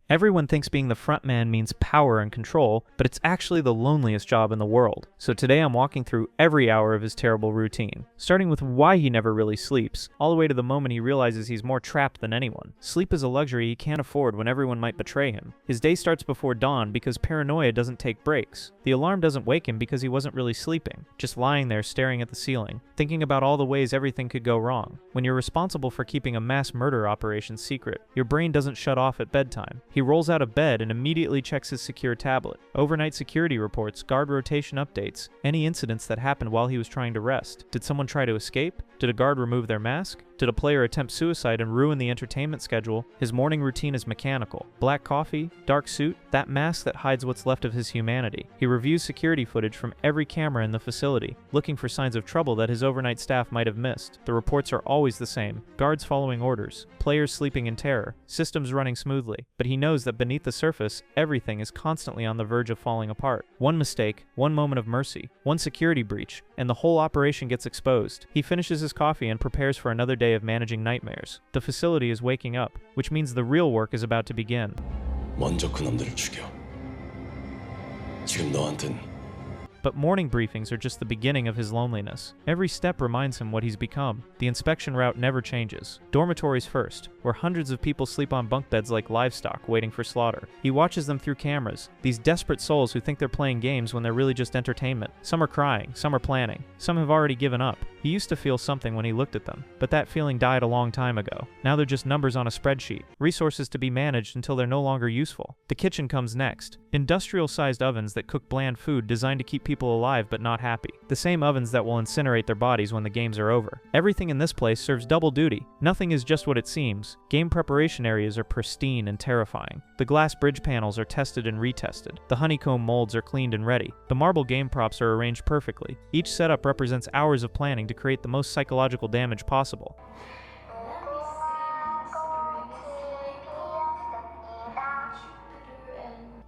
Everyone thinks being the frontman means power and control, but it's actually the loneliest job in the world. So today I'm walking through every hour of his terrible routine, starting with why he never really sleeps, all the way to the moment he realizes he's more trapped than anyone. Sleep is a luxury he can't afford when everyone might betray him. His day starts before dawn because paranoia doesn't take breaks. The alarm doesn't wake him because he wasn't really sleeping, just lying there staring at the ceiling, thinking about all the ways everything could go wrong. When you're responsible for keeping a mass murder operation secret, your brain doesn't shut off at bedtime. He rolls out of bed and immediately checks his secure tablet. Overnight security reports, guard rotation updates, any incidents that happened while he was trying to rest. Did someone try to escape? Did a guard remove their mask? Did a player attempt suicide and ruin the entertainment schedule? His morning routine is mechanical. Black coffee, dark suit, that mask that hides what's left of his humanity. He reviews security footage from every camera in the facility, looking for signs of trouble that his overnight staff might have missed. The reports are always the same. Guards following orders, players sleeping in terror, systems running smoothly. But he knows that beneath the surface, everything is constantly on the verge of falling apart. One mistake, one moment of mercy, one security breach, and the whole operation gets exposed. He finishes his coffee and prepares for another day of managing nightmares. The facility is waking up, which means the real work is about to begin. 먼저 그놈들을 죽여. 지금 너한텐 But morning briefings are just the beginning of his loneliness. Every step reminds him what he's become. The inspection route never changes. Dormitories first, where hundreds of people sleep on bunk beds like livestock waiting for slaughter. He watches them through cameras, these desperate souls who think they're playing games when they're really just entertainment. Some are crying, some are planning, some have already given up. He used to feel something when he looked at them, but that feeling died a long time ago. Now they're just numbers on a spreadsheet, resources to be managed until they're no longer useful. The kitchen comes next. Industrial-sized ovens that cook bland food designed to keep people alive but not happy. The same ovens that will incinerate their bodies when the games are over. Everything in this place serves double duty. Nothing is just what it seems. Game preparation areas are pristine and terrifying. The glass bridge panels are tested and retested. The honeycomb molds are cleaned and ready. The marble game props are arranged perfectly. Each setup represents hours of planning to create the most psychological damage possible.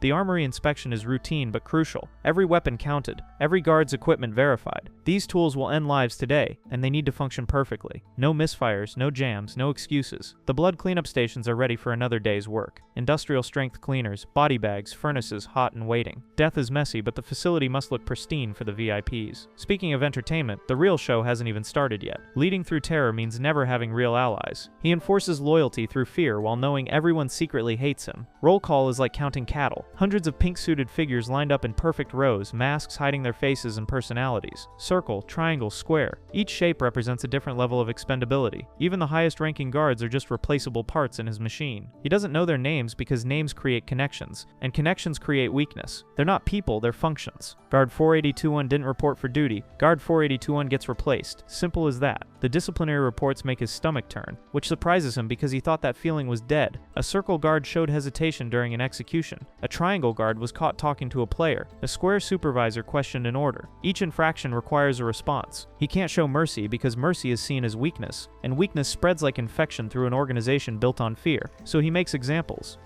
The armory inspection is routine but crucial. Every weapon counted, every guard's equipment verified. These tools will end lives today, and they need to function perfectly. No misfires, no jams, no excuses. The blood cleanup stations are ready for another day's work. Industrial strength cleaners, body bags, furnaces hot and waiting. Death is messy, but the facility must look pristine for the VIPs. Speaking of entertainment, the real show hasn't even started yet. Leading through terror means never having real allies. He enforces loyalty through fear while knowing everyone secretly hates him. Roll call is like counting cattle. Hundreds of pink-suited figures lined up in perfect rows, masks hiding their faces and personalities. Circle, triangle, square. Each shape represents a different level of expendability. Even the highest-ranking guards are just replaceable parts in his machine. He doesn't know their names because names create connections, and connections create weakness. They're not people, they're functions. Guard 4821 didn't report for duty. Guard 4821 gets replaced. Simple as that. The disciplinary reports make his stomach turn, which surprises him because he thought that feeling was dead. A circle guard showed hesitation during an execution. A triangle guard was caught talking to a player. A square supervisor questioned an order. Each infraction requires a response. He can't show mercy because mercy is seen as weakness, and weakness spreads like infection through an organization built on fear. So he makes examples.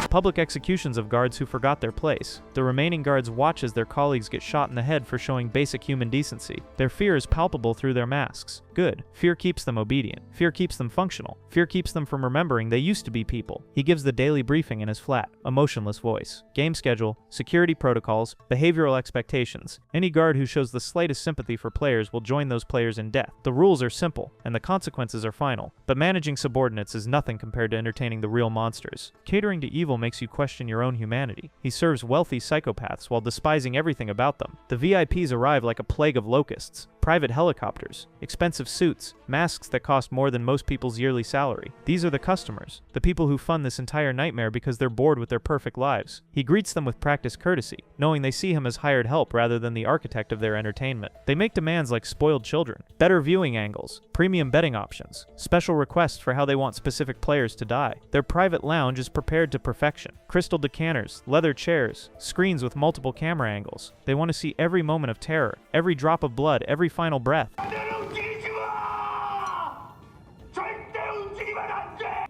Public executions of guards who forgot their place. The remaining guards watch as their colleagues get shot in the head for showing basic human decency. Their fear is palpable through their masks. Good. Fear keeps them obedient. Fear keeps them functional. Fear keeps them from remembering they used to be people. He gives the daily briefing in his flat, emotionless voice. Game schedule, security protocols, behavioral expectations. Any guard who shows the slightest sympathy for players will join those players in death. The rules are simple, and the consequences are final. But managing subordinates is nothing compared to entertaining the real monsters. Catering to evil makes you question your own humanity. He serves wealthy psychopaths while despising everything about them. The VIPs arrive like a plague of locusts. Private helicopters, expensive suits, masks that cost more than most people's yearly salary. These are the customers, the people who fund this entire nightmare because they're bored with their perfect lives. He greets them with practiced courtesy, knowing they see him as hired help rather than the architect of their entertainment. They make demands like spoiled children, better viewing angles, premium betting options, special requests for how they want specific players to die. Their private lounge is prepared to perfection. Crystal decanters, leather chairs, screens with multiple camera angles. They want to see every moment of terror, every drop of blood, every final breath.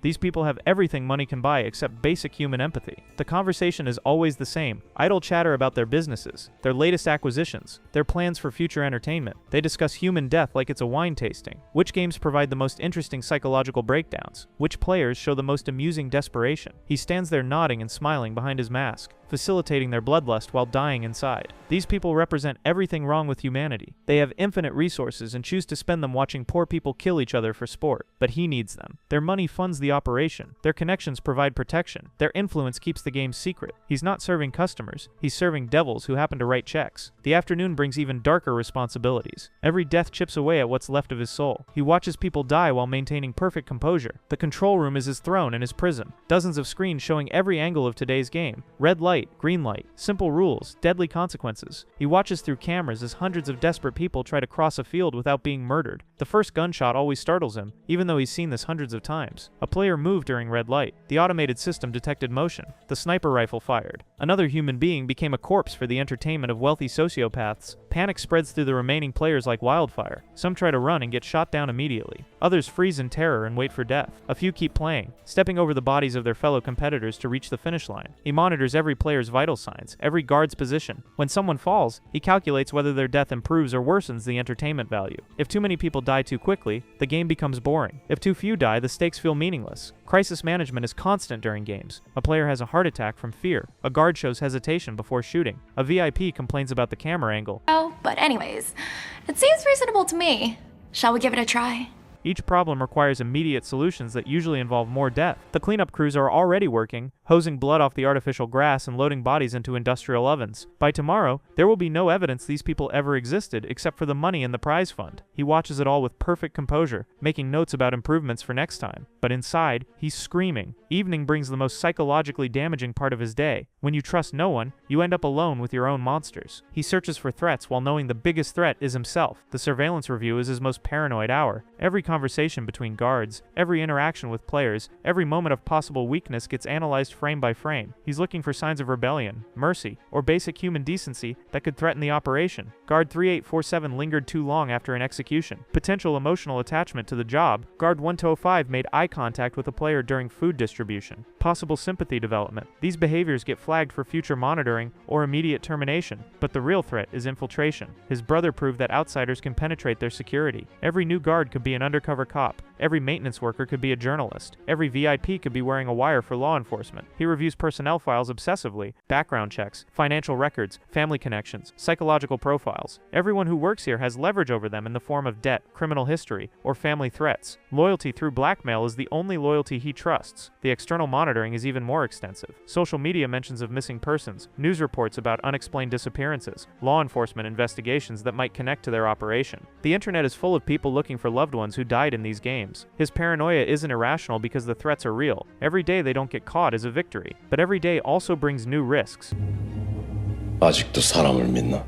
These people have everything money can buy except basic human empathy. The conversation is always the same. Idle chatter about their businesses, their latest acquisitions, their plans for future entertainment. They discuss human death like it's a wine tasting. Which games provide the most interesting psychological breakdowns? Which players show the most amusing desperation? He stands there nodding and smiling behind his mask, facilitating their bloodlust while dying inside. These people represent everything wrong with humanity. They have infinite resources and choose to spend them watching poor people kill each other for sport. But he needs them. Their money funds the operation. Their connections provide protection. Their influence keeps the game secret. He's not serving customers. He's serving devils who happen to write checks. The afternoon brings even darker responsibilities. Every death chips away at what's left of his soul. He watches people die while maintaining perfect composure. The control room is his throne and his prison. Dozens of screens showing every angle of today's game. Red light, green light, simple rules, deadly consequences. He watches through cameras as hundreds of desperate people try to cross a field without being murdered. The first gunshot always startles him, even though he's seen this hundreds of times. A player moved during red light. The automated system detected motion. The sniper rifle fired. Another human being became a corpse for the entertainment of wealthy sociopaths. Panic spreads through the remaining players like wildfire. Some try to run and get shot down immediately. Others freeze in terror and wait for death. A few keep playing, stepping over the bodies of their fellow competitors to reach the finish line. He monitors every player's vital signs, every guard's position. When someone falls, he calculates whether their death improves or worsens the entertainment value. If too many people die too quickly, the game becomes boring. If too few die, the stakes feel meaningless. Crisis management is constant during games. A player has a heart attack from fear. A guard shows hesitation before shooting. A VIP complains about the camera angle. Oh, but anyways, it seems reasonable to me. Shall we give it a try? Each problem requires immediate solutions that usually involve more death. The cleanup crews are already working, hosing blood off the artificial grass and loading bodies into industrial ovens. By tomorrow, there will be no evidence these people ever existed except for the money in the prize fund. He watches it all with perfect composure, making notes about improvements for next time. But inside, he's screaming. Evening brings the most psychologically damaging part of his day. When you trust no one, you end up alone with your own monsters. He searches for threats while knowing the biggest threat is himself. The surveillance review is his most paranoid hour. Every conversation between guards, every interaction with players, every moment of possible weakness gets analyzed frame by frame. He's looking for signs of rebellion, mercy, or basic human decency that could threaten the operation. Guard 3847 lingered too long after an execution. Potential emotional attachment to the job. Guard 1205 made eye contact with a player during food distribution. Possible sympathy development. These behaviors get flagged for future monitoring or immediate termination. But the real threat is infiltration. His brother proved that outsiders can penetrate their security. Every new guard could be an undercover cop. Every maintenance worker could be a journalist. Every VIP could be wearing a wire for law enforcement. He reviews personnel files obsessively, background checks, financial records, family connections, psychological profiles. Everyone who works here has leverage over them in the form of debt, criminal history, or family threats. Loyalty through blackmail is the only loyalty he trusts. The external monitoring is even more extensive. Social media mentions of missing persons, news reports about unexplained disappearances, law enforcement investigations that might connect to their operation. The internet is full of people looking for loved ones who died in these games. His paranoia isn't irrational because the threats are real. Every day they don't get caught is a victory, but every day also brings new risks. 아직도 사람을 믿나?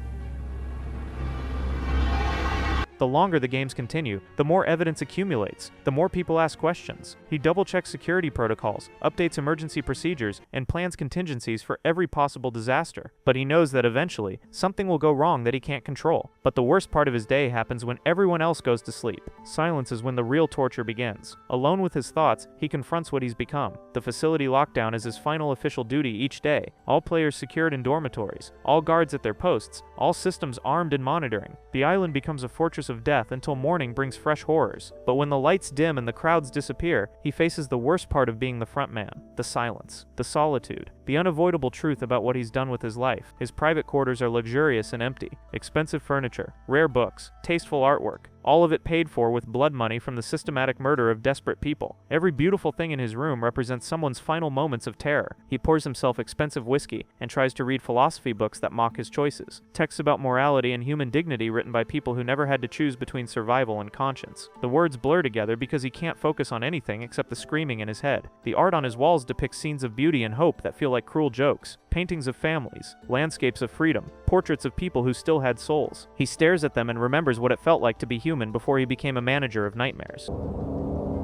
The longer the games continue, the more evidence accumulates, the more people ask questions. He double-checks security protocols, updates emergency procedures, and plans contingencies for every possible disaster. But he knows that eventually, something will go wrong that he can't control. But the worst part of his day happens when everyone else goes to sleep. Silence is when the real torture begins. Alone with his thoughts, he confronts what he's become. The facility lockdown is his final official duty each day. All players secured in dormitories, all guards at their posts, all systems armed and monitoring. The island becomes a fortress of death until morning brings fresh horrors. But when the lights dim and the crowds disappear, he faces the worst part of being the frontman: the silence, the solitude, the unavoidable truth about what he's done with his life. His private quarters are luxurious and empty. Expensive furniture, rare books, tasteful artwork, all of it paid for with blood money from the systematic murder of desperate people. Every beautiful thing in his room represents someone's final moments of terror. He pours himself expensive whiskey and tries to read philosophy books that mock his choices. Texts about morality and human dignity written by people who never had to choose between survival and conscience. The words blur together because he can't focus on anything except the screaming in his head. The art on his walls depicts scenes of beauty and hope that feel like cruel jokes. Paintings of families, landscapes of freedom, portraits of people who still had souls. He stares at them and remembers what it felt like to be human before he became a manager of nightmares.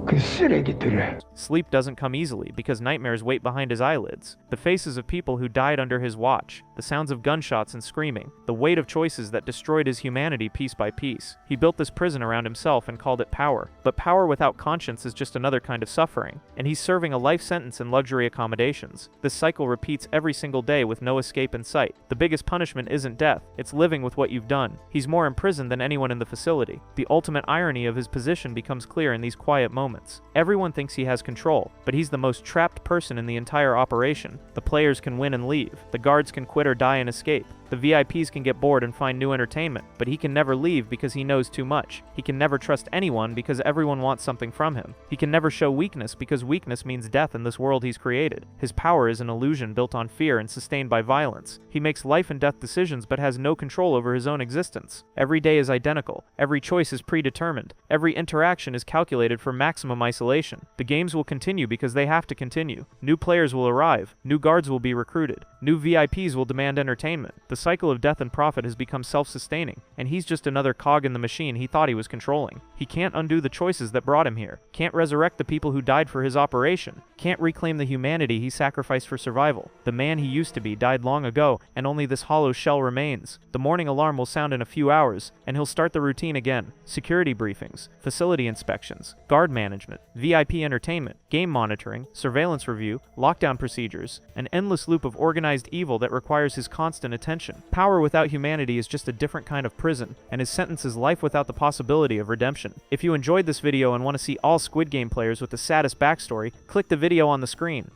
그 쓰레기들을. Sleep doesn't come easily because nightmares wait behind his eyelids. The faces of people who died under his watch, the sounds of gunshots and screaming, the weight of choices that destroyed his humanity piece by piece. He built this prison around himself and called it power. But power without conscience is just another kind of suffering, and he's serving a life sentence in luxury accommodations. This cycle repeats every single day with no escape in sight. The biggest punishment isn't death, it's living with what you've done. He's more imprisoned than anyone in the facility. The ultimate irony of his position becomes clear in these quiet moments. Everyone thinks he has control, but he's the most trapped person in the entire operation. The players can win and leave. The guards can quit or die and escape. The VIPs can get bored and find new entertainment, but he can never leave because he knows too much. He can never trust anyone because everyone wants something from him. He can never show weakness because weakness means death in this world he's created. His power is an illusion built on fear and sustained by violence. He makes life and death decisions but has no control over his own existence. Every day is identical. Every choice is predetermined. Every interaction is calculated for maximum isolation. The games will continue because they have to continue. New players will arrive. New guards will be recruited. New VIPs will demand entertainment. The cycle of death and profit has become self-sustaining, and he's just another cog in the machine he thought he was controlling. He can't undo the choices that brought him here, can't resurrect the people who died for his operation, can't reclaim the humanity he sacrificed for survival. The man he used to be died long ago, and only this hollow shell remains. The morning alarm will sound in a few hours, and he'll start the routine again. Security briefings, facility inspections, guard management, VIP entertainment, game monitoring, surveillance review, lockdown procedures, an endless loop of organized evil that requires his constant attention. Power without humanity is just a different kind of prison, and his sentence is life without the possibility of redemption. If you enjoyed this video and want to see all Squid Game players with the saddest backstory, click the video on the screen.